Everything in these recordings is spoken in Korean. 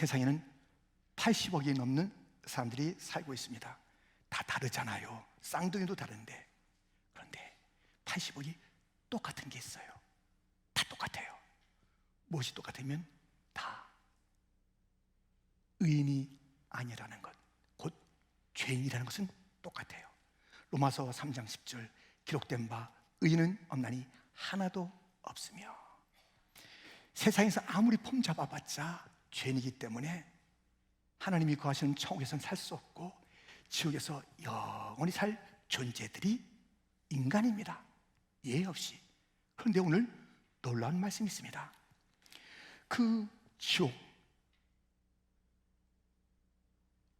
세상에는 80억이 넘는 사람들이 살고 있습니다. 다 다르잖아요. 쌍둥이도 다른데. 그런데 80억이 똑같은 게 있어요. 다 똑같아요. 무엇이 똑같으면 다 의인이 아니라는 것, 곧 죄인이라는 것은 똑같아요. 로마서 3장 10절 기록된 바 의인은 없나니 하나도 없으며, 세상에서 아무리 폼 잡아봤자 죄인이기 때문에 하나님이 거하시는 천국에서는 살 수 없고 지옥에서 영원히 살 존재들이 인간입니다. 예외 없이. 그런데 오늘 놀라운 말씀이 있습니다. 그 지옥,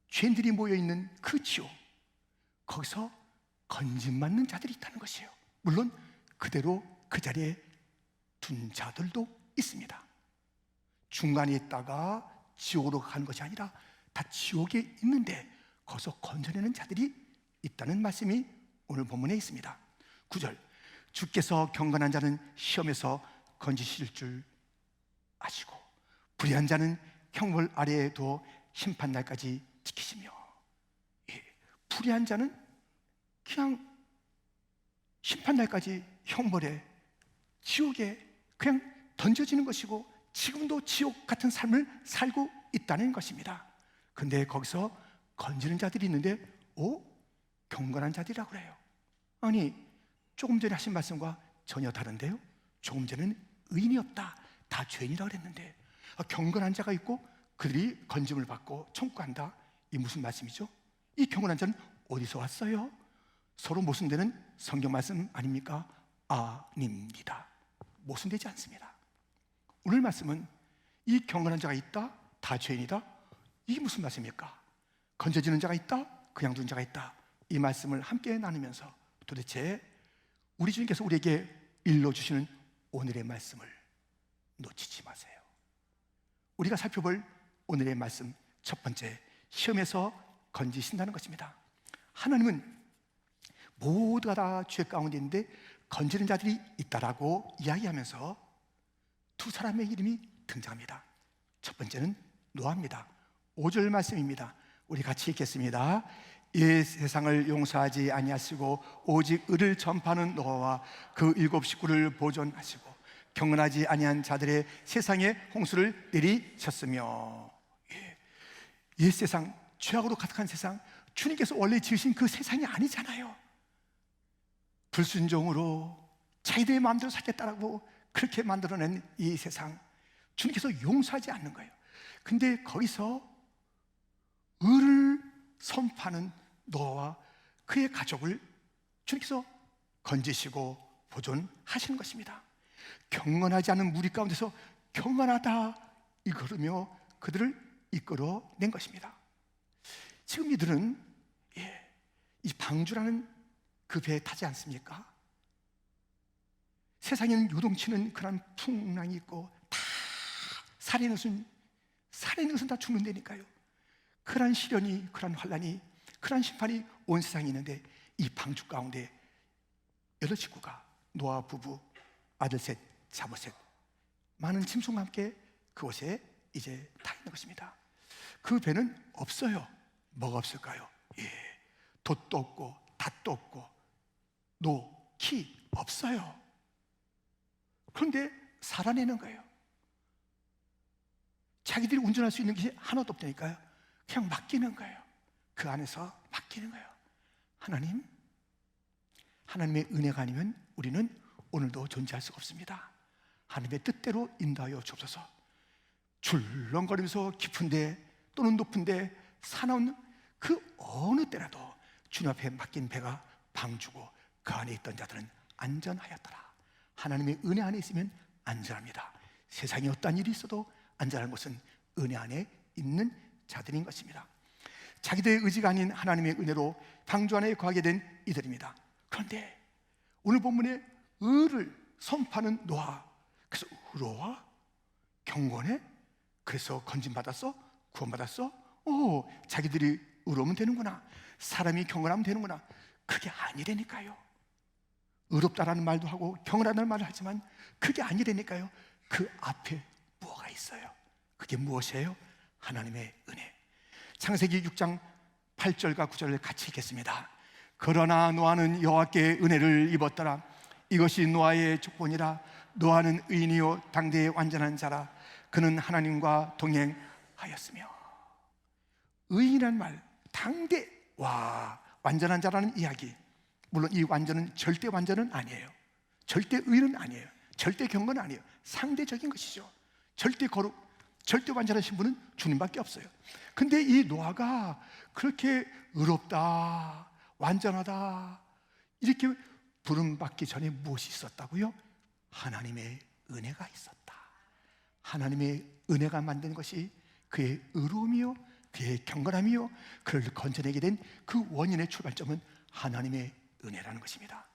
죄인들이 모여있는 그 지옥, 거기서 건진받는 자들이 있다는 것이에요. 물론 그대로 그 자리에 둔 자들도 있습니다. 중간에 있다가 지옥으로 간 것이 아니라 다 지옥에 있는데 거기서 건져내는 자들이 있다는 말씀이 오늘 본문에 있습니다. 9절, 주께서 경건한 자는 시험에서 건지실 줄 아시고 불의한 자는 형벌 아래에 두어 심판날까지 지키시며. 불의한 자는 그냥 심판날까지 형벌에, 지옥에 그냥 던져지는 것이고 지금도 지옥 같은 삶을 살고 있다는 것입니다. 근데 거기서 건지는 자들이 있는데 경건한 자들이라고 그래요. 아니, 조금 전에 하신 말씀과 전혀 다른데요. 조금 전에는 의인이 없다, 다 죄인이라고 그랬는데 경건한 자가 있고 그들이 건짐을 받고 천국 간다. 이 무슨 말씀이죠? 이 경건한 자는 어디서 왔어요? 서로 모순되는 성경 말씀 아닙니까? 아닙니다. 모순되지 않습니다. 오늘 말씀은 이 경건한 자가 있다, 다 죄인이다. 이게 무슨 말씀입니까? 건져지는 자가 있다, 그냥 두는 자가 있다. 이 말씀을 함께 나누면서 도대체 우리 주님께서 우리에게 일러주시는 오늘의 말씀을 놓치지 마세요. 우리가 살펴볼 오늘의 말씀, 첫 번째, 시험에서 건지신다는 것입니다. 하나님은 모두가 다 죄 가운데 있는데 건지는 자들이 있다라고 이야기하면서 두 사람의 이름이 등장합니다. 첫 번째는 노아입니다. 5절 말씀입니다. 우리 같이 읽겠습니다. 이 세상을 용서하지 아니하시고 오직 의를 전파하는 노아와 그 7 식구를 보존하시고 경건하지 아니한 자들의 세상에 홍수를 내리셨으며. 이 세상, 죄악으로 가득한 세상, 주님께서 원래 지으신 그 세상이 아니잖아요. 불순종으로 자기들의 마음대로 살겠다라고 그렇게 만들어낸 이 세상, 주님께서 용서하지 않는 거예요. 근데 거기서 의를 선포하는 노아와 그의 가족을 주님께서 건지시고 보존하시는 것입니다. 경건하지 않은 무리 가운데서 경건하다 이끌으며 그들을 이끌어낸 것입니다. 지금 이들은 이 방주라는 그 배에 타지 않습니까? 세상에는 요동치는 그런 풍랑이 있고 다 살아있는 것은 다 죽는다니까요. 그런 시련이, 그런 환란이, 그런 심판이 온 세상에 있는데 이 방주 가운데 8식구가 노아 부부, 아들 셋, 자녀 셋, 많은 짐승과 함께 그곳에 이제 타 있는 것입니다. 그 배는 없어요. 뭐가 없을까요? 돛도 없고 닷도 없고 키 없어요. 그런데 살아내는 거예요. 자기들이 운전할 수 있는 게 하나도 없다니까요. 그냥 맡기는 거예요. 그 안에서 맡기는 거예요. 하나님의 은혜가 아니면 우리는 오늘도 존재할 수가 없습니다. 하나님의 뜻대로 인도하여 주옵소서. 줄렁거리면서 깊은데 또는 높은데 사나운 그 어느 때라도 주님 앞에 맡긴 배가 방주고 그 안에 있던 자들은 안전하였더라. 하나님의 은혜 안에 있으면 안전합니다. 세상에 어떤 일이 있어도 안전한 것은 은혜 안에 있는 자들인 것입니다. 자기들의 의지가 아닌 하나님의 은혜로 방주 안에 거하게 된 이들입니다. 그런데 오늘 본문에 의를 선포하는 노아, 그래서 의로와 경건해? 그래서 건진받았어? 구원받았어? 자기들이 의로우면 되는구나, 사람이 경건하면 되는구나. 그게 아니라니까요. 의롭다라는 말도 하고 경건하다는 말을 하지만 그게 아니라니까요. 그 앞에 뭐가 있어요? 그게 무엇이에요? 하나님의 은혜. 창세기 6장 8절과 9절을 같이 읽겠습니다. 그러나 노아는 여호와께 은혜를 입었더라. 이것이 노아의 조건이라. 노아는 의인이요 당대의 완전한 자라. 그는 하나님과 동행하였으며. 의인이란 말, 당대, 완전한 자라는 이야기. 물론 이 완전은 절대 완전은 아니에요. 절대 의는 아니에요. 절대 경건은 아니에요. 상대적인 것이죠. 절대 거룩, 절대 완전하신 분은 주님밖에 없어요. 근데 이 노아가 그렇게 의롭다, 완전하다 이렇게 부름받기 전에 무엇이 있었다고요? 하나님의 은혜가 있었다. 하나님의 은혜가 만든 것이 그의 의로움이요, 그의 경건함이요, 그를 건져내게 된 그 원인의 출발점은 하나님의 은혜라는 것입니다.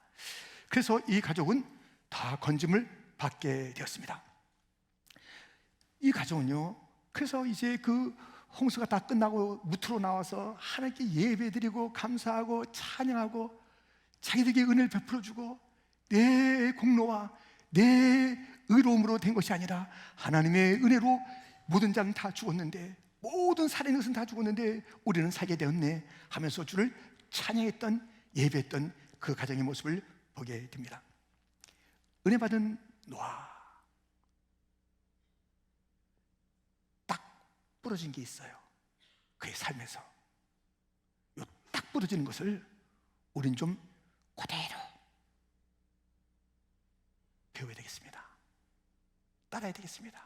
그래서 이 가족은 다 건짐을 받게 되었습니다. 이 가족은요, 그래서 이제 그 홍수가 다 끝나고 무트로 나와서 하나님께 예배드리고 감사하고 찬양하고 자기들에게 은혜를 베풀어주고 내 공로와 내 의로움으로 된 것이 아니라 하나님의 은혜로 모든 자는 다 죽었는데, 모든 살아있는 것은 다 죽었는데 우리는 살게 되었네 하면서 주를 찬양했던, 예배했던 그 가정의 모습을 보게 됩니다. 은혜 받은 노아, 딱 부러진 게 있어요. 그의 삶에서 이 딱 부러지는 것을 우린 좀 그대로 배워야 되겠습니다. 따라야 되겠습니다.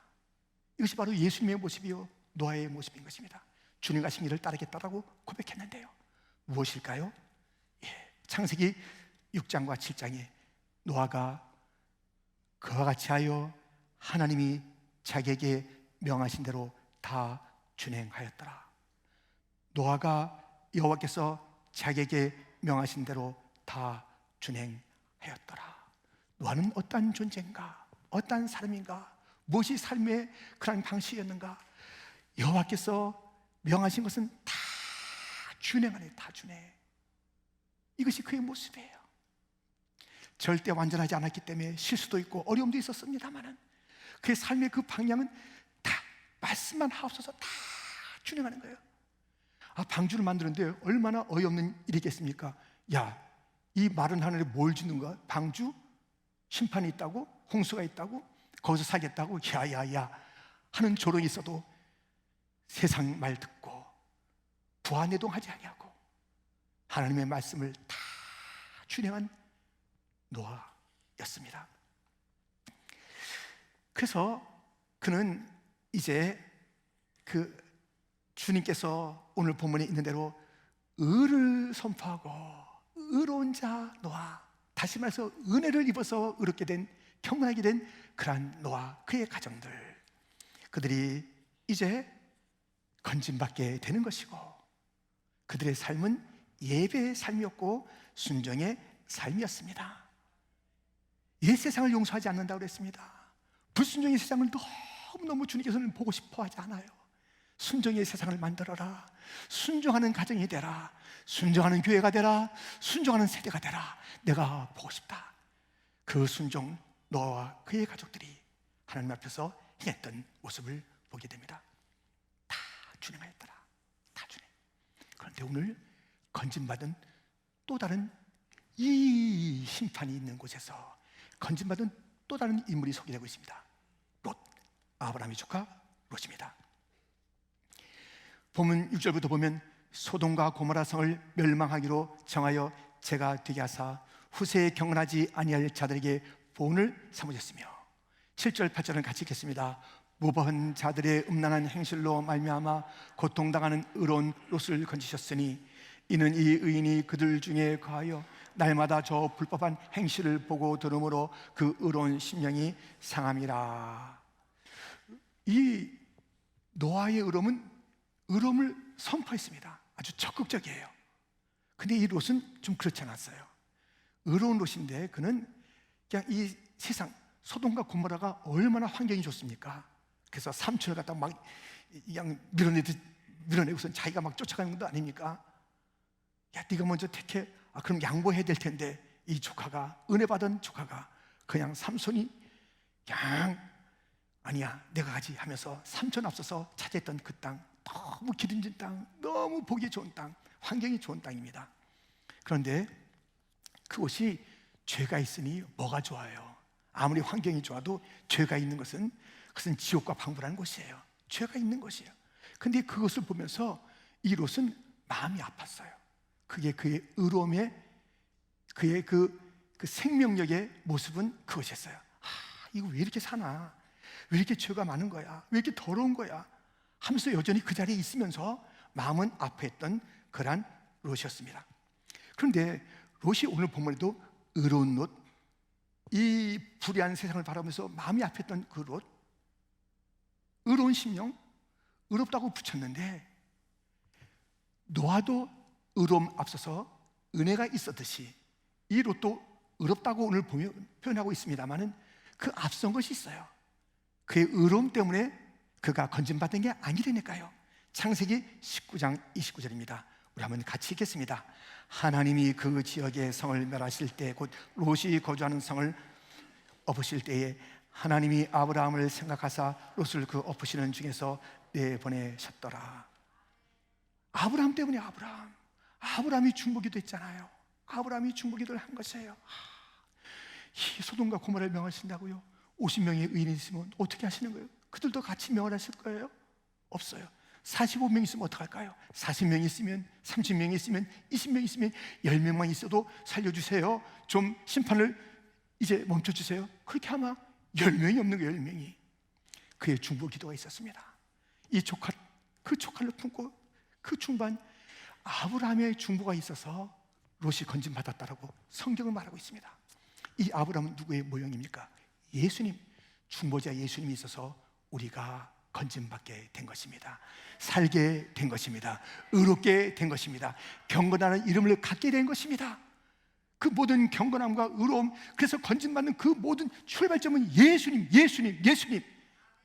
이것이 바로 예수님의 모습이요 노아의 모습인 것입니다. 주님 가신 길을 따르겠다라고 고백했는데요, 무엇일까요? 창세기 6장과 7장에 노아가 그와 같이 하여 하나님이 자기에게 명하신 대로 다 준행하였더라. 노아가 여호와께서 자기에게 명하신 대로 다 준행하였더라. 노아는 어떤 존재인가? 어떤 사람인가? 무엇이 삶의 그런 방식이었는가? 여호와께서 명하신 것은 다 준행하네, 다 준행. 이것이 그의 모습이에요. 절대 완전하지 않았기 때문에 실수도 있고 어려움도 있었습니다만은 그의 삶의 그 방향은 다 말씀만 하옵소서 다 준행하는 거예요. 방주를 만드는데 얼마나 어이없는 일이겠습니까? 야, 이 마른 하늘에 뭘 짓는 거야? 방주? 심판이 있다고? 홍수가 있다고? 거기서 살겠다고? 야야야 하는 조롱이 있어도 세상 말 듣고 부하내동하지 아니하고 하나님의 말씀을 다 준행한 노아였습니다. 그래서 그는 이제 그 주님께서 오늘 본문에 있는 대로 의를 선포하고 의로운 자 노아, 다시 말해서 은혜를 입어서 의롭게 된, 경건하게 된 그러한 노아, 그의 가정들, 그들이 이제 건짐받게 되는 것이고 그들의 삶은 예배의 삶이었고 순종의 삶이었습니다. 옛 세상을 용서하지 않는다고 그랬습니다. 불순종의 세상을 너무너무 주님께서는 보고 싶어 하지 않아요. 순종의 세상을 만들어라. 순종하는 가정이 되라. 순종하는 교회가 되라. 순종하는 세대가 되라. 내가 보고 싶다. 그 순종, 너와 그의 가족들이 하나님 앞에서 행했던 모습을 보게 됩니다. 다 준행하였더라. 다 준행. 그런데 오늘 건짐받은 또 다른 이 심판이 있는 곳에서 건짐받은 또 다른 인물이 소개되고 있습니다. 롯, 아브라함의 조카 롯입니다. 본문 6절부터 보면 소돔과 고모라 성을 멸망하기로 정하여 제가 되게 하사 후세에 경건하지 아니할 자들에게 보응을 삼으셨으며, 7절 8절은 같이 읽겠습니다. 무법한 자들의 음란한 행실로 말미암아 고통당하는 의로운 롯을 건지셨으니 이는 이 의인이 그들 중에 거하여 날마다 저 불법한 행실을 보고 들으므로 그 의로운 심령이 상함이라. 이 노아의 의로움은 의로움을 선포했습니다. 아주 적극적이에요. 근데 이 롯은 좀 그렇지 않았어요. 의로운 롯인데 그는 그냥 이 세상 소돔과 고모라가 얼마나 환경이 좋습니까? 그래서 삼촌을 갖다 막 그냥 밀어내고선 자기가 막 쫓아가는 것도 아닙니까? 야, 네가 먼저 택해. 그럼 양보해야 될 텐데 이 조카가, 은혜 받은 조카가 그냥 삼손이 그냥 아니야 내가 가지 하면서 삼촌 앞서서 차지했던 그 땅 너무 기름진 땅, 너무 보기 좋은 땅, 환경이 좋은 땅입니다. 그런데 그곳이 죄가 있으니 뭐가 좋아요? 아무리 환경이 좋아도 죄가 있는 것은 그것은 지옥과 방불하는 곳이에요. 죄가 있는 곳이에요. 근데 그것을 보면서 이 롯은 마음이 아팠어요. 그게 그의 의로움의, 그의 그 생명력의 모습은 그것이었어요. 이거 왜 이렇게 사나? 왜 이렇게 죄가 많은 거야? 왜 이렇게 더러운 거야? 하면서 여전히 그 자리에 있으면서 마음은 아파했던 그러한 롯이었습니다. 그런데 롯이 오늘 본문에도 의로운 롯, 이 불의한 세상을 바라보면서 마음이 아팠던 그 롯, 의로운 심령, 의롭다고 붙였는데 노아도 의로움 앞서서 은혜가 있었듯이 이 롯도 의롭다고 오늘 표현하고 있습니다만은 그 앞선 것이 있어요. 그의 의로움 때문에 그가 건진받은 게 아니라니까요. 창세기 19장 29절입니다. 우리 한번 같이 읽겠습니다. 하나님이 그 지역의 성을 멸하실 때, 곧 롯이 거주하는 성을 엎으실 때에 하나님이 아브라함을 생각하사 롯을 그 엎으시는 중에서 내보내셨더라. 아브라함 때문에 아브라함이 중보기도 했잖아요. 아브라함이 중보기도를 한 것이에요. 이 소돔과 고모라를 명하신다고요? 50명의 의인이 있으면 어떻게 하시는 거예요? 그들도 같이 명을 하실 거예요? 없어요. 45명 있으면 어떡할까요? 40명 있으면, 30명 있으면, 20명 있으면 10명만 있어도 살려주세요. 좀 심판을 이제 멈춰주세요. 그렇게 하면 10명이 없는 거예요. 10명이. 그의 중보 기도가 있었습니다. 이 조카, 그 조카를 품고 그 중반 아브라함의 중보가 있어서 롯이 건진받았다라고 성경은 말하고 있습니다. 이 아브라함은 누구의 모형입니까? 예수님, 중보자 예수님이 있어서 우리가 건진받게 된 것입니다. 살게 된 것입니다. 의롭게 된 것입니다. 경건하는 이름을 갖게 된 것입니다. 그 모든 경건함과 의로움, 그래서 건진받는 그 모든 출발점은 예수님.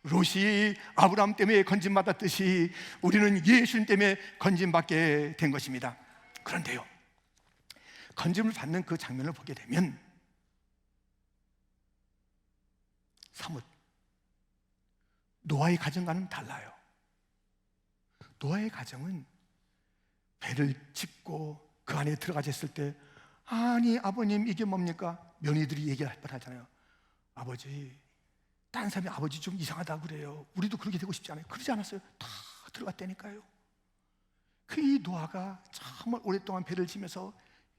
롯이 아브라함 때문에 건진받았듯이 우리는 예수님 때문에 건진받게 된 것입니다. 그런데요, 건짐을 받는 그 장면을 보게 되면 사뭇 노아의 가정과는 달라요. 노아의 가정은 배를 짓고 그 안에 들어가졌을 때, 아니 아버님 이게 뭡니까? 며느리들이 얘기할 뻔하잖아요. 아버지, 딴 사람이 아버지 좀 이상하다고 그래요. 우리도 그렇게 되고 싶지 않아요. 그러지 않았어요. 다 들어갔다니까요. 그 이 노아가 정말 오랫동안 배를 지면서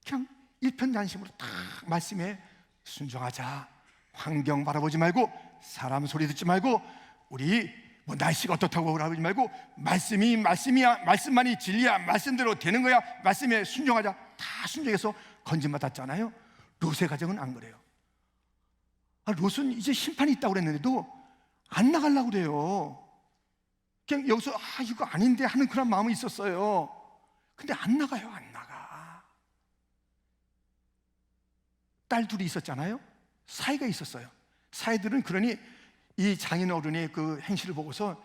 그냥 일편단심으로 딱 말씀에 순종하자, 환경 바라보지 말고 사람 소리 듣지 말고 우리 뭐 날씨가 어떻다고 바라보지 말고 말씀만이 진리야, 말씀대로 되는 거야, 말씀에 순종하자. 다 순종해서 건진받았잖아요. 롯의 가정은 안 그래요. 롯은 이제 심판이 있다고 그랬는데도 안 나가려고 그래요. 그냥 여기서 이거 아닌데 하는 그런 마음이 있었어요. 근데 안 나가요. 안 나가. 딸 둘이 있었잖아요. 사이가 있었어요. 사이들은 그러니 이 장인 어른의 그 행실을 보고서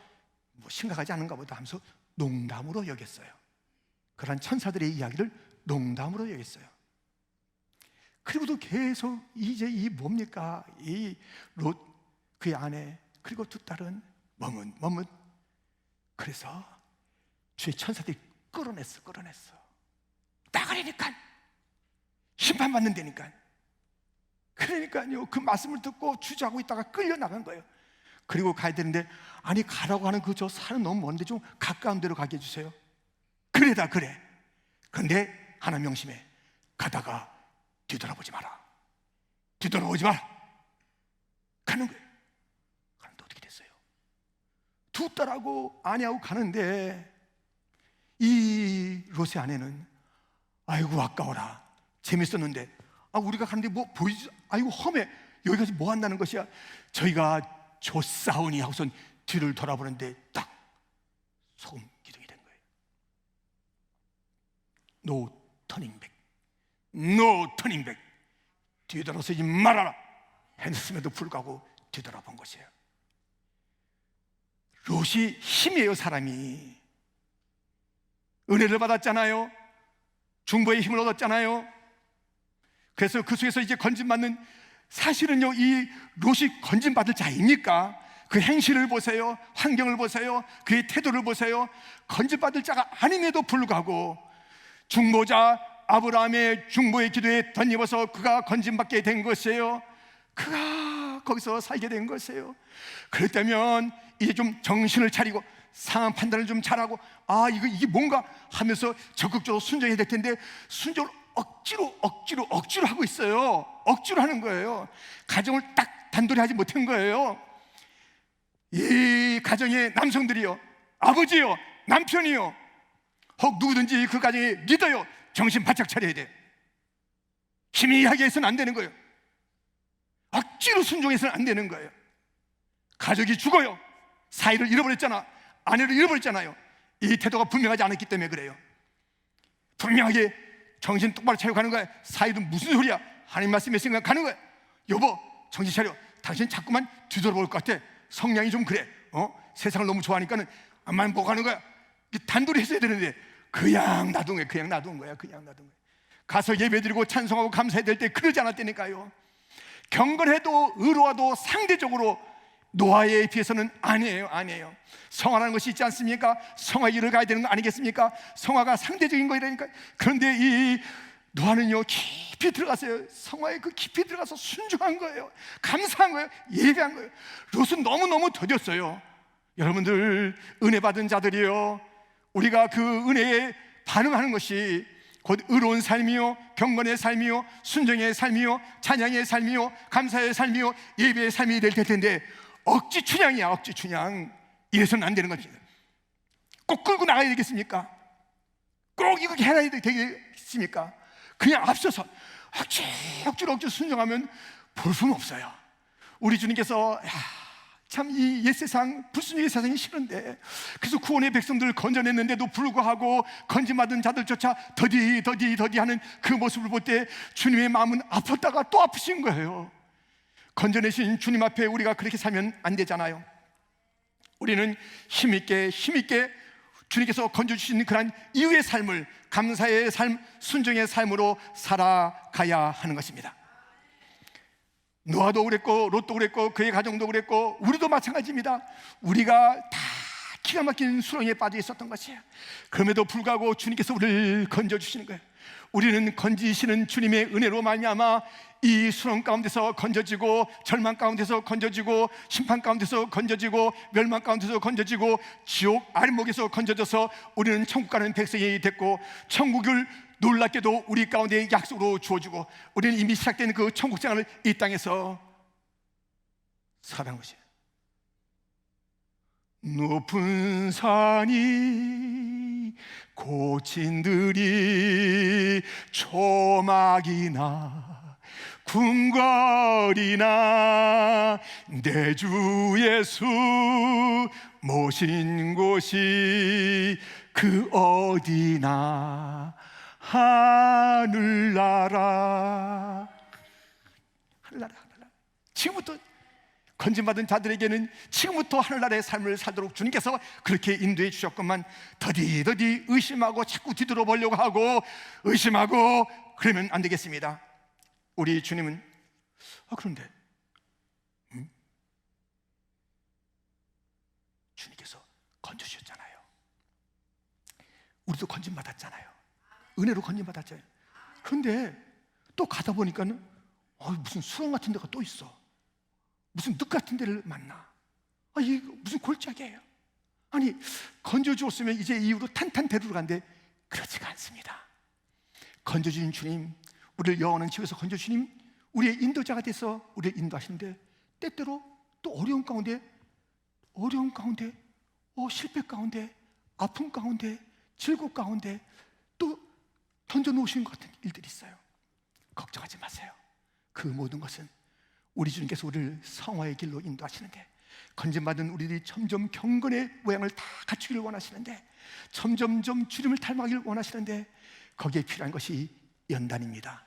뭐 심각하지 않은가 보다 하면서 농담으로 여겼어요. 그런 천사들의 이야기를 농담으로 여겼어요. 그리고도 계속 이제 이 뭡니까? 이 롯, 그의 아내, 그리고 두 딸은 머뭇. 그래서 주의 천사들이 끌어냈어. 나가려니까, 심판받는다니까. 그러니까요, 그 말씀을 듣고 주저하고 있다가 끌려나간 거예요. 그리고 가야 되는데, 아니 가라고 하는 그 저 산은 너무 먼데 좀 가까운 데로 가게 해주세요. 그래. 그런데 하나 명심해. 가다가 뒤돌아보지 마라. 가는 거예요. 그런데 어떻게 됐어요? 두 딸하고 아내하고 가는데 이 롯의 아내는 아이고 아까워라, 재밌었는데 우리가 가는데 뭐 보이지, 아이고 험해, 여기까지 뭐 한다는 것이야. 저희가 조싸우니 하고선 뒤를 돌아보는데 딱 소금 기둥이 된 거예요. No turning back. 뒤돌아서지 말아라 했음에도 불구하고 뒤돌아본 것이에요. 롯이 힘이에요. 사람이 은혜를 받았잖아요. 중보의 힘을 얻었잖아요. 그래서 그 속에서 이제 건진받는, 사실은요 이 롯이 건진받을 자입니까? 그 행실을 보세요. 환경을 보세요. 그의 태도를 보세요. 건진받을 자가 아님에도 불구하고 중보자 아브라함의 중보의 기도에 덧입어서 그가 건진받게 된 것이에요. 그가 거기서 살게 된 것이에요. 그랬다면 이제 좀 정신을 차리고 상황 판단을 좀 잘하고, 이게 뭔가 하면서 적극적으로 순종해야 될 텐데 순종을 억지로 하고 있어요. 억지로 하는 거예요. 가정을 딱 단돌이 하지 못한 거예요. 이 가정의 남성들이요, 아버지요, 남편이요, 혹 누구든지 그 가정의 리더요, 정신 바짝 차려야 돼. 희미하게 해서는 안 되는 거예요. 억지로 순종해서는 안 되는 거예요. 가족이 죽어요. 사이를 잃어버렸잖아. 아내를 잃어버렸잖아요. 이 태도가 분명하지 않았기 때문에 그래요. 분명하게 정신 똑바로 차리고 가는 거야. 사이도 무슨 소리야? 하나님 말씀에 생각 가는 거야. 여보, 정신 차려. 당신 자꾸만 뒤돌아볼 것 같아. 성향이 좀 그래. 세상을 너무 좋아하니까는 암만 보고 가는 거야. 단돌이 했어야 되는데 그냥 놔둔 거야. 가서 예배드리고 찬송하고 감사해야 될 때 그러지 않았다니까요. 경건해도 의로와도 상대적으로 노아에 비해서는 아니에요. 성화라는 것이 있지 않습니까? 성화 일을 가야 되는 거 아니겠습니까? 성화가 상대적인 거라니까. 그런데 이 노아는요, 깊이 들어갔어요. 성화에 그 깊이 들어가서 순종한 거예요. 감사한 거예요. 예배한 거예요. 롯은 너무너무 더뎠어요. 여러분들, 은혜 받은 자들이요, 우리가 그 은혜에 반응하는 것이 곧 의로운 삶이요, 경건의 삶이요, 순종의 삶이요, 찬양의 삶이요, 감사의 삶이요, 예배의 삶이 될 텐데 억지 춘향이야. 억지 춘향. 이래서는 안 되는 겁니다. 꼭 끌고 나가야 되겠습니까? 꼭 이렇게 해야 되겠습니까? 그냥 앞서서 억지로 순종하면 볼품 없어요. 우리 주님께서 참 이 옛세상, 불순종의 세상이 싫은데, 그래서 구원의 백성들을 건져냈는데도 불구하고 건진받은 자들조차 더디 하는 그 모습을 볼 때 주님의 마음은 아팠다가 또 아프신 거예요. 건져내신 주님 앞에 우리가 그렇게 살면 안 되잖아요. 우리는 힘있게 주님께서 건져주신 그런 이후의 삶을, 감사의 삶, 순종의 삶으로 살아가야 하는 것입니다. 노아도 그랬고 롯도 그랬고 그의 가정도 그랬고 우리도 마찬가지입니다. 우리가 다 기가 막힌 수렁에 빠져 있었던 것이에요. 그럼에도 불구하고 주님께서 우리를 건져주시는 거예요. 우리는 건지시는 주님의 은혜로 말미암아 이 수렁 가운데서 건져지고, 절망 가운데서 건져지고, 심판 가운데서 건져지고, 멸망 가운데서 건져지고, 지옥 아랫목에서 건져져서 우리는 천국 가는 백성이 됐고, 천국을 놀랍게도 우리 가운데 약속으로 주어주고, 우리는 이미 시작된 그 천국 생활을 이 땅에서 살아간 것이에요. 높은 산이 고친들이 초막이나 궁궐이나 내 주 예수 모신 곳이 그 어디나 하늘나라. 지금부터 건진받은 자들에게는 지금부터 하늘나라의 삶을 살도록 주님께서 그렇게 인도해 주셨건만, 더디 의심하고 자꾸 뒤돌아보려고 하고 의심하고 그러면 안 되겠습니다. 우리 주님은 그런데 주님께서 건져주셨잖아요. 우리도 건진받았잖아요. 은혜로 건진받았잖아요. 그런데 또 가다 보니까는 무슨 수렁 같은 데가 또 있어. 무슨 늪 같은 데를 만나. 이게 무슨 골짜기예요. 아니, 건져주었으면 이제 이후로 탄탄대로로 간데 그렇지가 않습니다. 건져주신 주님, 우리를 영원한 지옥에서 건져주신 주님, 우리의 인도자가 돼서 우리를 인도하시는데 때때로 또 어려운 가운데 실패 가운데, 아픔 가운데, 즐거움 가운데 또 던져놓으시는 것 같은 일들이 있어요. 걱정하지 마세요. 그 모든 것은 우리 주님께서 우리를 성화의 길로 인도하시는데, 건진받은 우리들이 점점 경건의 모양을 다 갖추기를 원하시는데, 점점점 주님을 닮아가기를 원하시는데, 거기에 필요한 것이 연단입니다.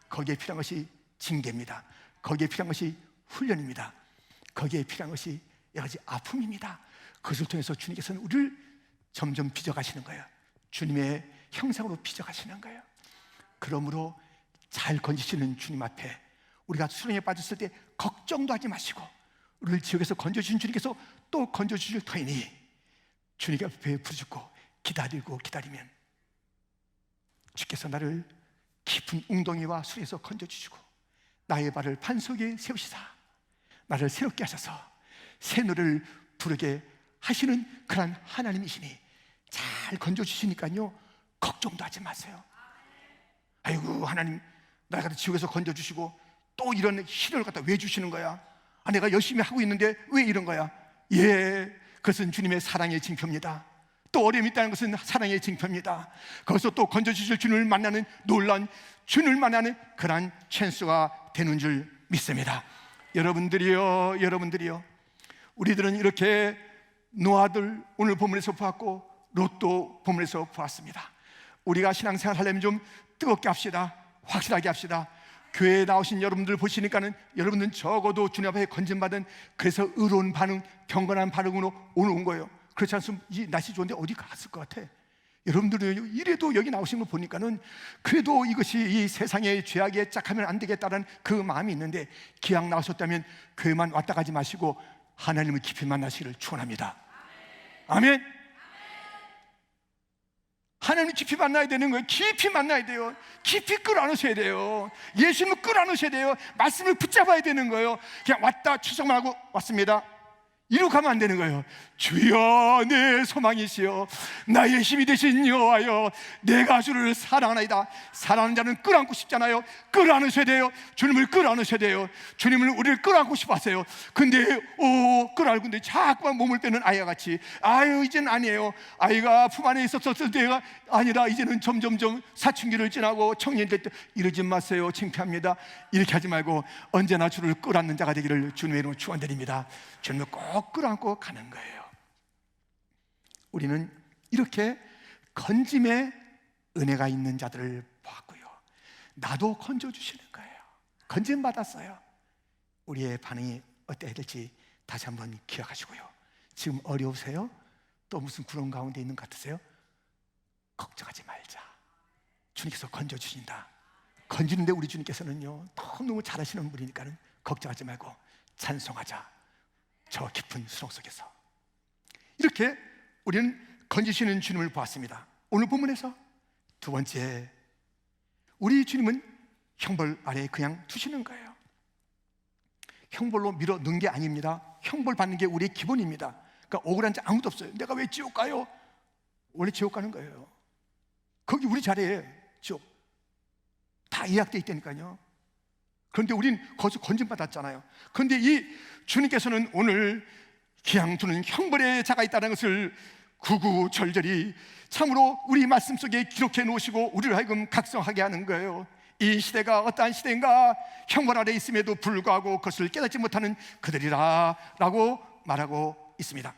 거기에 필요한 것이 징계입니다. 거기에 필요한 것이 훈련입니다. 거기에 필요한 것이 여러 가지 아픔입니다. 그것을 통해서 주님께서는 우리를 점점 빚어가시는 거예요. 주님의 형상으로 빚어가시는 거예요. 그러므로 잘 건지시는 주님 앞에 우리가 수렁에 빠졌을 때 걱정도 하지 마시고 우리를 지옥에서 건져주신 주님께서 또 건져주실 터이니 주님 앞에 부르짖고 기다리면 주께서 나를 깊은 웅덩이와 수에서 건져주시고 나의 발을 반석에 세우시사 나를 새롭게 하셔서 새 노래를 부르게 하시는 그런 하나님이시니 잘 건져주시니까요 걱정도 하지 마세요. 아이고 하나님 나를 갖다 지옥에서 건져주시고 또 이런 시련을 갖다 왜 주시는 거야? 내가 열심히 하고 있는데 왜 이런 거야? 예, 그것은 주님의 사랑의 징표입니다. 또 어려움이 있다는 것은 사랑의 징표입니다. 거기서 또 건져주실 주님을 만나는 놀라운 주님을 만나는 그러한 찬스가 되는 줄 믿습니다. 여러분들이요 우리들은 이렇게 노아들 오늘 본문에서 보았고 롯도 본문에서 보았습니다. 우리가 신앙생활 하려면 좀 뜨겁게 합시다. 확실하게 합시다. 교회에 나오신 여러분들 보시니까는 여러분들은 적어도 주님 앞에 건진받은 그래서 의로운 반응, 경건한 반응으로 오늘 온 거예요. 그렇지 않으면 이 날씨 좋은데 어디 갔을 것 같아? 여러분들은 이래도 여기 나오신 거 보니까는 그래도 이것이 이 세상의 죄악에 짝하면 안 되겠다는 그 마음이 있는데 기왕 나오셨다면 교회만 왔다 가지 마시고 하나님을 깊이 만나시기를 축원합니다. 아멘. 하나님을 깊이 만나야 되는 거예요. 깊이 만나야 돼요. 깊이 끌어안으셔야 돼요. 예수님을 끌어안으셔야 돼요. 말씀을 붙잡아야 되는 거예요. 그냥 왔다 추석만 하고 왔습니다 이러고 가면 안 되는 거예요. 주여 내 소망이시여 나의 힘이 되신 여호와여 내가 주를 사랑하나이다. 사랑하는 자는 끌어안고 싶잖아요. 끌어안으셔야 돼요. 주님을 끌어안으셔야 돼요. 주님을 우리를 끌어안고 싶어 하세요. 근데 끌어안고 있는데 자꾸만 몸을 빼는 아이와 같이 아유 이제는 아니에요. 아이가 품 안에 있었을 때가 아니라 이제는 점점점 사춘기를 지나고 청년 될 때 이러지 마세요. 창피합니다. 이렇게 하지 말고 언제나 주를 끌어안는 자가 되기를 주님의 이름으로 축원드립니다. 주님을 꼭 끌어안고 가는 거예요. 우리는 이렇게 건짐의 은혜가 있는 자들을 보았고요. 나도 건져주시는 거예요. 건짐 받았어요. 우리의 반응이 어때야 될지 다시 한번 기억하시고요. 지금 어려우세요? 또 무슨 구름 가운데 있는 것 같으세요? 걱정하지 말자. 주님께서 건져주신다. 건지는데 우리 주님께서는요 너무 잘하시는 분이니까는 걱정하지 말고 찬송하자. 저 깊은 수렁 속에서 이렇게 우리는 건지시는 주님을 보았습니다. 오늘 본문에서 두 번째, 우리 주님은 형벌 아래에 그냥 두시는 거예요. 형벌로 밀어 넣은 게 아닙니다. 형벌 받는 게 우리의 기본입니다. 그러니까 억울한 자 아무도 없어요. 내가 왜 지옥 가요? 원래 지옥 가는 거예요. 거기 우리 자리에 지옥 다 예약돼 있다니까요. 그런데 우린 거기서 건진받았잖아요. 그런데 이 주님께서는 오늘 기양 두는 형벌의 자가 있다는 것을 구구절절히 참으로 우리 말씀 속에 기록해 놓으시고 우리를 하여금 각성하게 하는 거예요. 이 시대가 어떠한 시대인가? 형벌 아래 있음에도 불구하고 그것을 깨닫지 못하는 그들이라 라고 말하고 있습니다.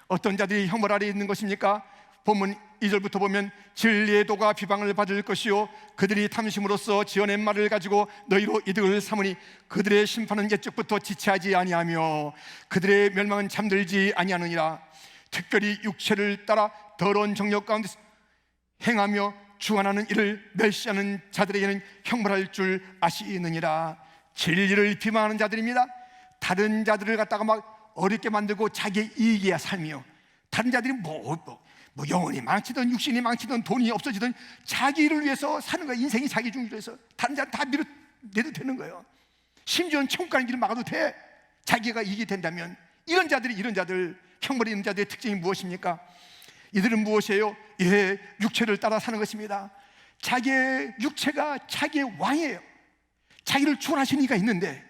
어떤 자들이 형벌 아래 있는 것입니까? 본문 2절부터 보면 진리의 도가 비방을 받을 것이요 그들이 탐심으로써 지어낸 말을 가지고 너희로 이득을 삼으니 그들의 심판은 옛적부터 지체하지 아니하며 그들의 멸망은 잠들지 아니하느니라. 특별히 육체를 따라 더러운 정욕 가운데 행하며 주관하는 이를 멸시하는 자들에게는 형벌할 줄 아시느니라. 진리를 비방하는 자들입니다. 다른 자들을 갖다가 막 어렵게 만들고 자기의 이익이야 삶이요. 다른 자들이 뭐 영혼이 망치든 육신이 망치든 돈이 없어지든 자기 일을 위해서 사는 거야. 인생이 자기 중심으로 해서 다른 자는 다 밀어내도 되는 거예요. 심지어는 천국 가는 길을 막아도 돼. 자기가 이익이 된다면. 이런 자들 형벌이 있는 자들의 특징이 무엇입니까? 이들은 무엇이에요? 예, 육체를 따라 사는 것입니다. 자기의 육체가 자기의 왕이에요. 자기를 주관하시는 이가 있는데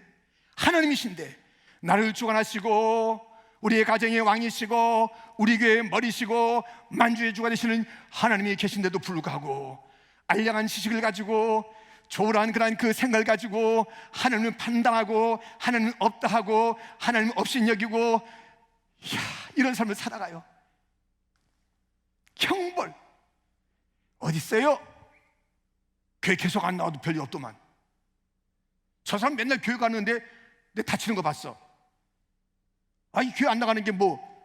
하나님이신데 나를 주관하시고 우리의 가정의 왕이시고 우리 교회의 머리시고 만주의 주가 되시는 하나님이 계신데도 불구하고 알량한 지식을 가지고 조울한 그런 그 생각을 가지고 하나님을 판단하고 하나님은 없다 하고 하나님은 없인 여기고 이런 삶을 살아가요. 형벌 어디 있어요? 교회 계속 안 나와도 별일 없더만. 저 사람 맨날 교회 가는데 내 다치는 거 봤어. 이 교회 안 나가는 게 뭐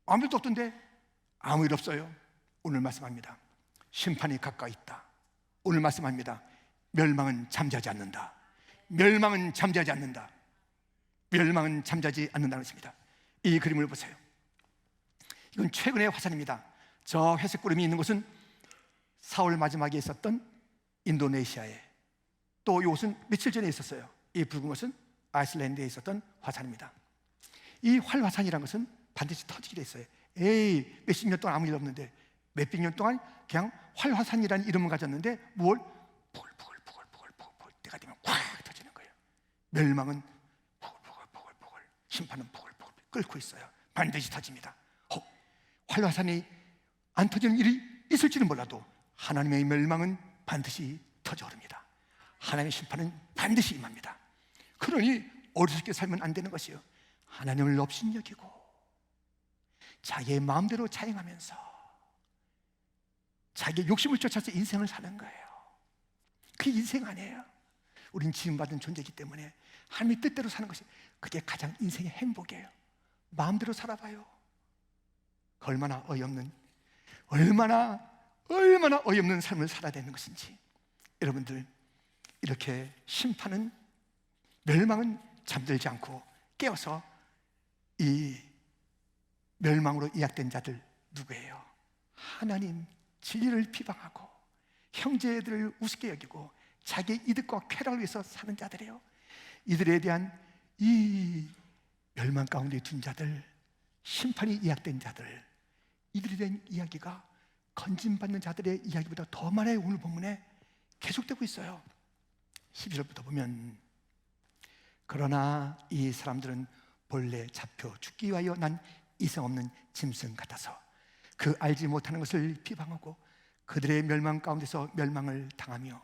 아무 일도 없던데? 아무 일 없어요. 오늘 말씀합니다. 심판이 가까이 있다. 오늘 말씀합니다. 멸망은 잠재하지 않는다. 멸망은 잠재하지 않는다. 멸망은 잠자지 않는다는 것입니다. 이 그림을 보세요. 이건 최근의 화산입니다. 저 회색 구름이 있는 곳은 4월 마지막에 있었던 인도네시아에, 또 이곳은 며칠 전에 있었어요. 이 붉은 것은 아이슬란드에 있었던 화산입니다. 이 활화산이라는 것은 반드시 터지게 돼 있어요. 몇십 년 동안 아무 일 없는데 몇백 년 동안 그냥 활화산이라는 이름을 가졌는데 뭘 부글부글 때가 되면 꽉 터지는 거예요. 멸망은 부글부글, 심판은 부글부글 끓고 있어요. 반드시 터집니다. 활화산이 안 터지는 일이 있을지는 몰라도 하나님의 멸망은 반드시 터져오릅니다. 하나님의 심판은 반드시 임합니다. 그러니 어리석게 살면 안 되는 것이요, 하나님을 업신여기고 자기의 마음대로 자행하면서 자기의 욕심을 쫓아서 인생을 사는 거예요. 그게 인생 아니에요. 우린 지음받은 존재이기 때문에 하나님의 뜻대로 사는 것이 그게 가장 인생의 행복이에요. 마음대로 살아봐요. 얼마나 어이없는 삶을 살아야 되는 것인지. 여러분들, 이렇게 심판은, 멸망은 잠들지 않고 깨어서 이 멸망으로 이약된 자들 누구예요? 하나님 진리를 비방하고 형제들을 우습게 여기고 자기의 이득과 쾌락을 위해서 사는 자들이에요. 이들에 대한 이 멸망 가운데 둔 자들, 심판이 이약된 자들, 이들에 대한 이야기가 건진받는 자들의 이야기보다 더 많아요. 오늘 본문에 계속되고 있어요. 12절부터 보면, 그러나 이 사람들은 본래 잡혀 죽기 위하여 난 이성 없는 짐승 같아서 그 알지 못하는 것을 비방하고 그들의 멸망 가운데서 멸망을 당하며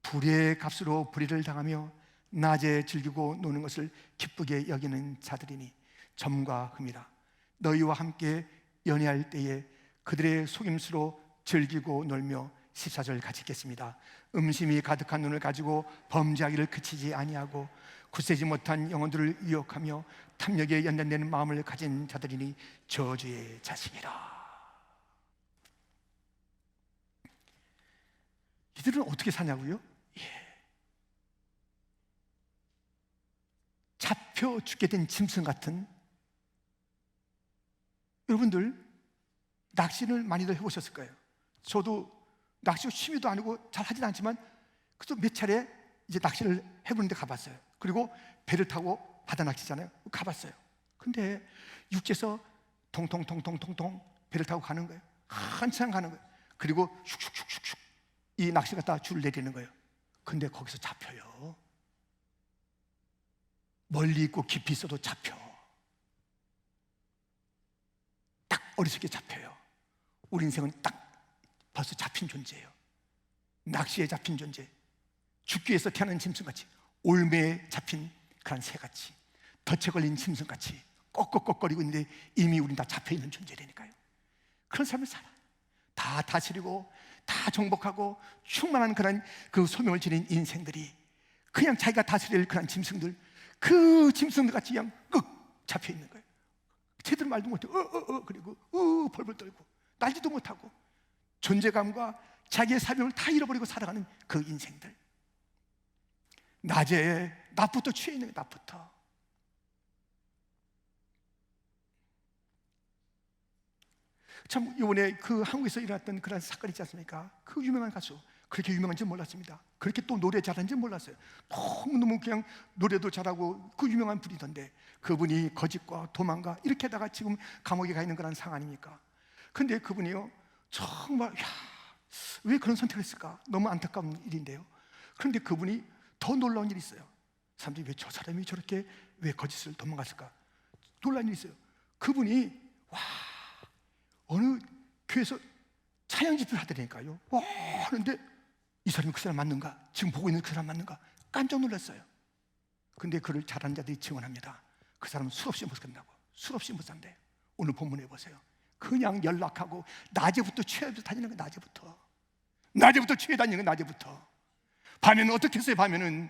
불의의 값으로 불의를 당하며 낮에 즐기고 노는 것을 기쁘게 여기는 자들이니 점과 흠이라. 너희와 함께 연애할 때에 그들의 속임수로 즐기고 놀며 14절 같이 읽겠습니다. 음심이 가득한 눈을 가지고 범죄하기를 그치지 아니하고 굳세지 못한 영혼들을 유혹하며 탐욕에 연단되는 마음을 가진 자들이니 저주의 자식이라. 이들은 어떻게 사냐고요? 잡혀 죽게 된 짐승 같은, 여러분들 낚시를 많이들 해보셨을 거예요. 저도 낚시 취미도 아니고 잘 하진 않지만 그래도 몇 차례 이제 낚시를 해보는 데 가봤어요. 그리고 배를 타고 바다 낚시잖아요. 가봤어요. 근데 육지에서 통통통통통통 배를 타고 가는 거예요. 한참 가는 거예요. 그리고 슉슉슉슉슉 이 낚시 갖다 줄을 내리는 거예요. 근데 거기서 잡혀요. 멀리 있고 깊이 있어도 잡혀. 딱 어리석게 잡혀요. 우리 인생은 딱 벌써 잡힌 존재예요. 낚시에 잡힌 존재, 죽기 위해서 태어난 짐승같이, 올매에 잡힌 그런 새같이, 덫에 걸린 짐승같이 꺽꺽꺽거리고 있는데 이미 우린 다 잡혀있는 존재라니까요. 그런 삶을 살아. 다 다스리고 다 정복하고 충만한 그런 그 소명을 지닌 인생들이 그냥 자기가 다스릴 그런 짐승들, 그 짐승들 같이 그냥 끄 잡혀있는 거예요. 제대로 말도 못해. 그리고 벌벌 떨고 날지도 못하고 존재감과 자기의 사명을 다 잃어버리고 살아가는 그 인생들. 낮에 낮부터 취해 있는 거예요. 낮부터. 참 이번에 그 한국에서 일어났던 그런 사건 있지 않습니까? 그 유명한 가수, 그렇게 유명한지 몰랐습니다. 그렇게 또 노래 잘하는지 몰랐어요. 너무너무 그냥 노래도 잘하고 그 유명한 분이던데 그분이 거짓과 도망과 이렇게 하다가 지금 감옥에 가 있는 그런 상황 아닙니까? 근데 그분이요 정말 왜 그런 선택을 했을까? 너무 안타까운 일인데요. 그런데 그분이 더 놀라운 일이 있어요. 사람들이 왜 저 사람이 저렇게 왜 거짓을 도망갔을까? 놀라운 일이 있어요. 그분이 어느 교회에서 찬양 집회를 하더라니까요. 하는데 이 사람이 그 사람 맞는가? 지금 보고 있는 그 사람 맞는가? 깜짝 놀랐어요. 근데 그를 잘하는 자들이 증언합니다. 그 사람은 술없이 못 산다고. 술없이 못 산대요. 오늘 본문에 보세요. 그냥 연락하고 낮에부터 취해서 다니는 거예요. 낮에부터 취해 다니는 거예요. 낮에부터. 밤에는 어떻게 했어요? 밤에는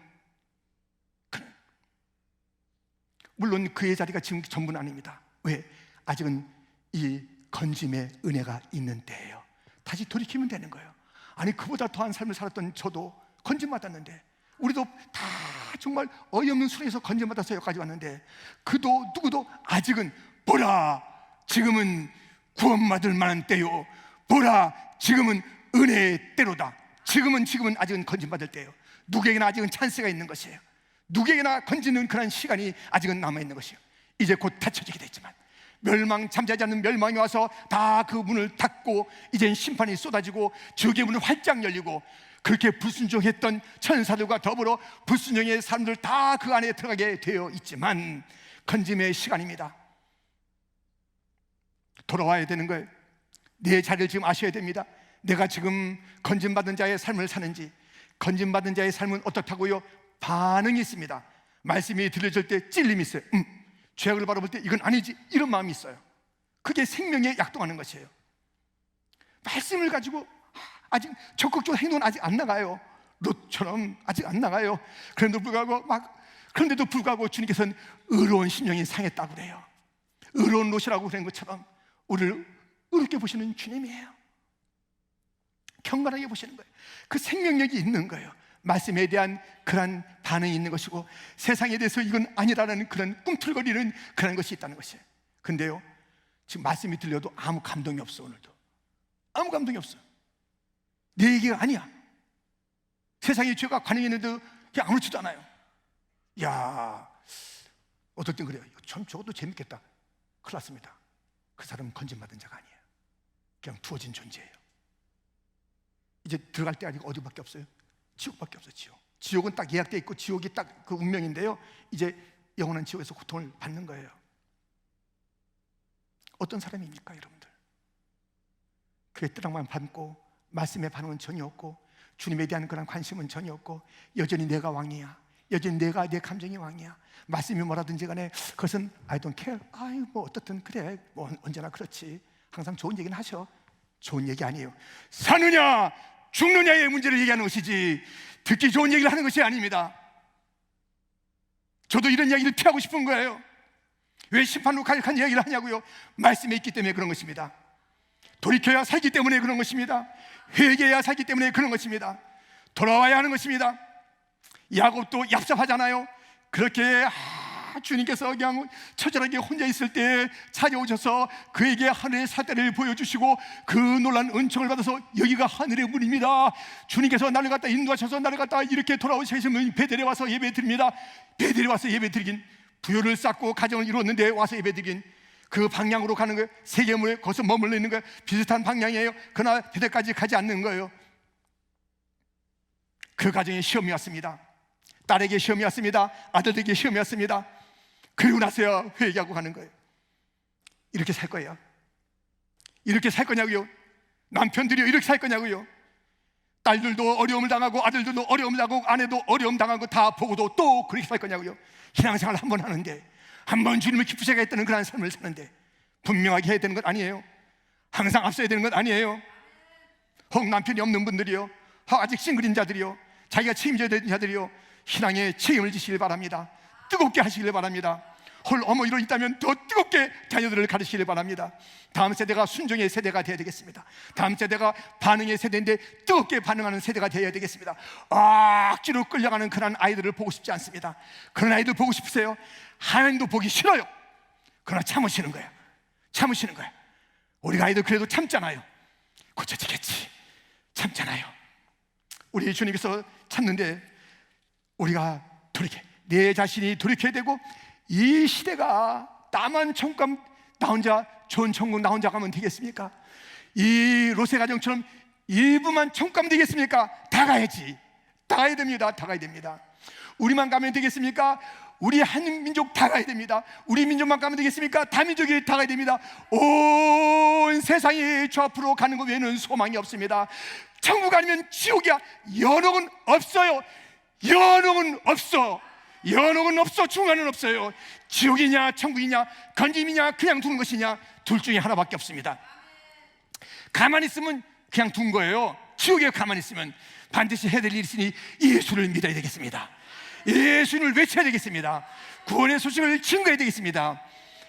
물론 그의 자리가 지금 전부는 아닙니다. 왜? 아직은 이 건짐의 은혜가 있는 때예요. 다시 돌이키면 되는 거예요. 아니 그보다 더한 삶을 살았던 저도 건짐 받았는데 우리도 다 정말 어이없는 수레에서 건져받아서 여기까지 왔는데 그도 누구도 아직은 보라 지금은 구원받을 만한 때요, 보라 지금은 은혜의 때로다. 지금은 아직은 건진받을 때예요. 누구에게나 아직은 찬스가 있는 것이에요. 누구에게나 건지는 그런 시간이 아직은 남아있는 것이에요. 이제 곧 닫혀지게 됐지만 멸망, 잠자지 않는 멸망이 와서 다 그 문을 닫고 이젠 심판이 쏟아지고 지옥의 문은 활짝 열리고 그렇게 불순종했던 천사들과 더불어 불순종의 사람들 다 그 안에 들어가게 되어 있지만 건짐의 시간입니다. 돌아와야 되는 거예요. 내 자리를 지금 아셔야 됩니다. 내가 지금 건짐받은 자의 삶을 사는지, 건짐받은 자의 삶은 어떻다고요? 반응이 있습니다. 말씀이 들려질 때 찔림이 있어요. 죄악을 바라볼 때 이건 아니지, 이런 마음이 있어요. 그게 생명에 약동하는 것이에요. 말씀을 가지고 아직 적극적으로 행동은 아직 안 나가요. 롯처럼 아직 안 나가요. 그런데도 불구하고 주님께서는 의로운 심령이 상했다고 그래요. 의로운 롯이라고 그런 것처럼 우리를 의롭게 보시는 주님이에요. 경건하게 보시는 거예요. 그 생명력이 있는 거예요. 말씀에 대한 그런 반응이 있는 것이고 세상에 대해서 이건 아니라는 그런 꿈틀거리는 그런 것이 있다는 것이에요. 근데요, 지금 말씀이 들려도 아무 감동이 없어. 오늘도 아무 감동이 없어. 내 얘기가 아니야. 세상에 죄가 관행했는데 그냥 아무렇지도 않아요. 야, 어떨 땐 그래요. 전 저것도 재밌겠다. 큰일 났습니다. 그 사람은 건진받은 자가 아니에요. 그냥 두어진 존재예요. 이제 들어갈 때 아니고 어디밖에 없어요? 지옥밖에 없어요. 지옥은 딱 예약되어 있고 지옥이 딱 그 운명인데요, 이제 영원한 지옥에서 고통을 받는 거예요. 어떤 사람입니까 여러분들? 그의 뜨락만 밟고 말씀의 반응은 전혀 없고 주님에 대한 그런 관심은 전혀 없고 여전히 내가 왕이야, 여전히 내가 내 감정이 왕이야. 말씀이 뭐라든지 간에 그것은 I don't care. 아유 뭐 어떻든 그래, 뭐 언제나 그렇지. 항상 좋은 얘기는 하셔. 좋은 얘기 아니에요. 사느냐 죽느냐의 문제를 얘기하는 것이지 듣기 좋은 얘기를 하는 것이 아닙니다. 저도 이런 이야기를 피하고 싶은 거예요. 왜 심판으로 가득한 이야기를 하냐고요? 말씀에 있기 때문에 그런 것입니다. 돌이켜야 살기 때문에 그런 것입니다. 회개해야 살기 때문에 그런 것입니다. 돌아와야 하는 것입니다. 야곱도 얍삽하잖아요. 그렇게 주님께서 그냥 처절하게 혼자 있을 때 찾아오셔서 그에게 하늘의 사대를 보여주시고 그 놀란 은총을 받아서 여기가 하늘의 문입니다. 주님께서 나를 갖다 인도하셔서 나를 갖다 이렇게 돌아오시면 베델에 와서 예배드립니다. 베델에 와서 예배드리긴, 부요를 쌓고 가정을 이루었는데 와서 예배드리긴, 그 방향으로 가는 거예요. 세계물에 거기서 머물러 있는 거예요. 비슷한 방향이에요. 그러나 베델까지 가지 않는 거예요. 그 가정에 시험이 왔습니다. 딸에게 시험이 왔습니다. 아들에게 시험이 왔습니다. 그리고 나서야 회개하고 가는 거예요. 이렇게 살 거예요. 이렇게 살 거냐고요? 남편들이요, 이렇게 살 거냐고요? 딸들도 어려움을 당하고 아들들도 어려움을 당하고 아내도 어려움 당하고 다 보고도 또 그렇게 살 거냐고요? 신앙생활 한 번 하는데, 한 번 주님을 기쁘시게 했다는 그런 삶을 사는데 분명하게 해야 되는 것 아니에요? 항상 앞서야 되는 것 아니에요? 혹 남편이 없는 분들이요, 혹 아직 싱글인 자들이요, 자기가 책임져야 되는 자들이요, 신앙에 책임을 지시길 바랍니다. 뜨겁게 하시길 바랍니다. 홀 어머니로 있다면 더 뜨겁게 자녀들을 가르치길 바랍니다. 다음 세대가 순종의 세대가 되어야 되겠습니다. 다음 세대가 반응의 세대인데 뜨겁게 반응하는 세대가 되어야 되겠습니다. 억지로 끌려가는 그런 아이들을 보고 싶지 않습니다. 그런 아이들 보고 싶으세요? 하나님도 보기 싫어요. 그러나 참으시는 거예요. 참으시는 거예요. 우리 아이들 그래도 참잖아요. 고쳐지겠지, 참잖아요. 우리 주님께서 참는데 우리가 내 자신이 돌이켜야 되고, 이 시대가 나만 천국 나 혼자 좋은 천국 나 혼자 가면 되겠습니까? 이 롯의 가정처럼 일부만 천국 가면 되겠습니까? 다 가야지. 다 가야 됩니다. 다 가야 됩니다. 우리만 가면 되겠습니까? 우리 한 민족 다 가야 됩니다. 우리 민족만 가면 되겠습니까? 다 민족이 다 가야 됩니다. 온 세상이 저 앞으로 가는 것 외에는 소망이 없습니다. 천국 아니면 지옥이야. 연옥은 없어요. 연옥은 없어. 연옥은 없어. 중간은 없어요. 지옥이냐 천국이냐, 건짐이냐 그냥 두는 것이냐, 둘 중에 하나밖에 없습니다. 가만히 있으면 그냥 둔 거예요. 지옥에 가만히 있으면 반드시 해야 될 일이 있으니 예수를 믿어야 되겠습니다. 예수를 외쳐야 되겠습니다. 구원의 소식을 증거해야 되겠습니다.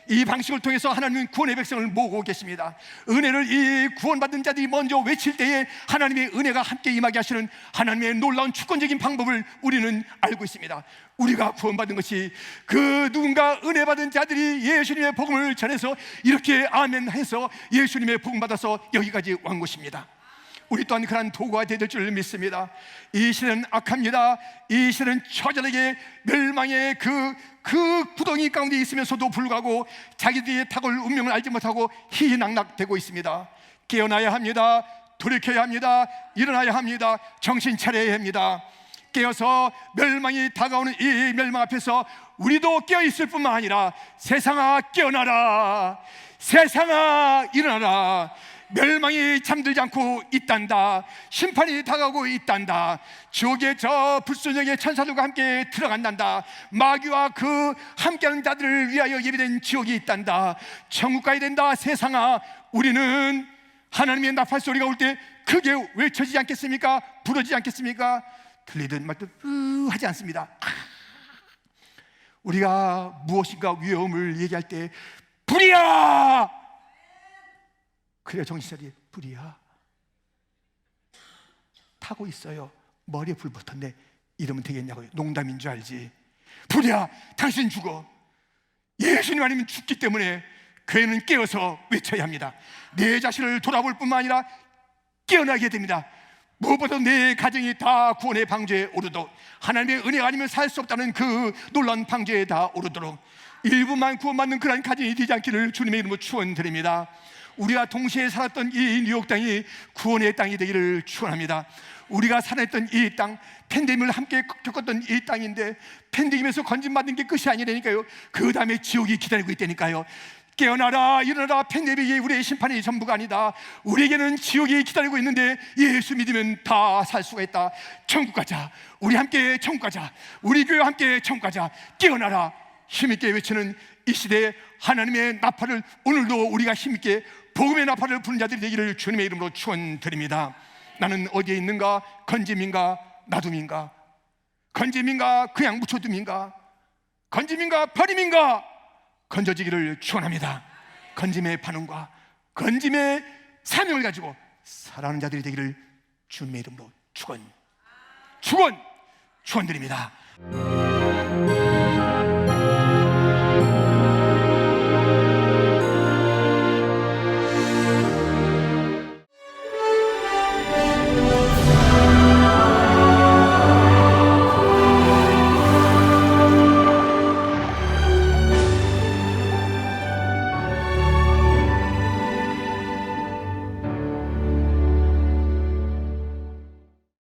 이 방식을 통해서 하나님은 구원의 백성을 모으고 계십니다. 은혜를 이 구원받은 자들이 먼저 외칠 때에 하나님의 은혜가 함께 임하게 하시는 하나님의 놀라운 주권적인 방법을 우리는 알고 있습니다. 우리가 구원받은 것이 그 누군가 은혜 받은 자들이 예수님의 복음을 전해서 이렇게 아멘 해서 예수님의 복음 받아서 여기까지 온 것입니다. 우리 또한 그런 도구가 될 줄 믿습니다. 이 시대는 악합니다. 이 시대는 처절하게 멸망의 그 구덩이 가운데 있으면서도 불구하고 자기들이 탁올 운명을 알지 못하고 희희낙낙되고 있습니다. 깨어나야 합니다. 돌이켜야 합니다. 일어나야 합니다. 정신 차려야 합니다. 깨어서 멸망이 다가오는 이 멸망 앞에서 우리도 깨어있을 뿐만 아니라 세상아 깨어나라, 세상아 일어나라, 멸망이 잠들지 않고 있단다, 심판이 다가오고 있단다, 지옥의 저 불순종의 천사들과 함께 들어간단다, 마귀와 그 함께하는 자들을 위하여 예비된 지옥이 있단다, 천국 가야 된다. 세상아, 우리는 하나님의 나팔 소리가 올 때 크게 외쳐지지 않겠습니까? 부르지 않겠습니까? 들리든 말든 하지 않습니다. 우리가 무엇인가 위험을 얘기할 때 불이야! 그래야 정신차리. 불이야. 타고 있어요. 머리에 불 붙었네. 이러면 되겠냐고요. 농담인 줄 알지. 불이야, 당신 죽어. 예수님 아니면 죽기 때문에 교회는 깨어서 외쳐야 합니다. 내 자신을 돌아볼 뿐만 아니라 깨어나게 됩니다. 무엇보다 내 가정이 다 구원의 방주에 오르도록, 하나님의 은혜가 아니면 살 수 없다는 그 놀라운 방주에 다 오르도록 일부만 구원받는 그런 가정이 되지 않기를 주님의 이름으로 축원드립니다. 우리가 동시에 살았던 이 뉴욕 땅이 구원의 땅이 되기를 축원합니다. 우리가 살았던 이 땅, 팬데믹을 함께 겪었던 이 땅인데 팬데믹에서 건진받은 게 끝이 아니라니까요. 그 다음에 지옥이 기다리고 있다니까요. 깨어나라, 일어나라. 팬데믹이 우리의 심판이 전부가 아니다. 우리에게는 지옥이 기다리고 있는데 예수 믿으면 다 살 수가 있다. 천국 가자. 우리 함께 천국 가자. 우리 교회 함께 천국 가자. 깨어나라. 힘있게 외치는 이 시대에 하나님의 나팔을 오늘도 우리가 힘있게 복음의 나팔을 부는 자들이 되기를 주님의 이름으로 축원드립니다. 나는 어디에 있는가? 건짐인가? 놔둠인가? 건짐인가? 그냥 묻혀둠인가? 건짐인가? 버림인가? 건져지기를 축원합니다. 건짐의 반응과 건짐의 사명을 가지고 살아가는 자들이 되기를 주님의 이름으로 축원드립니다.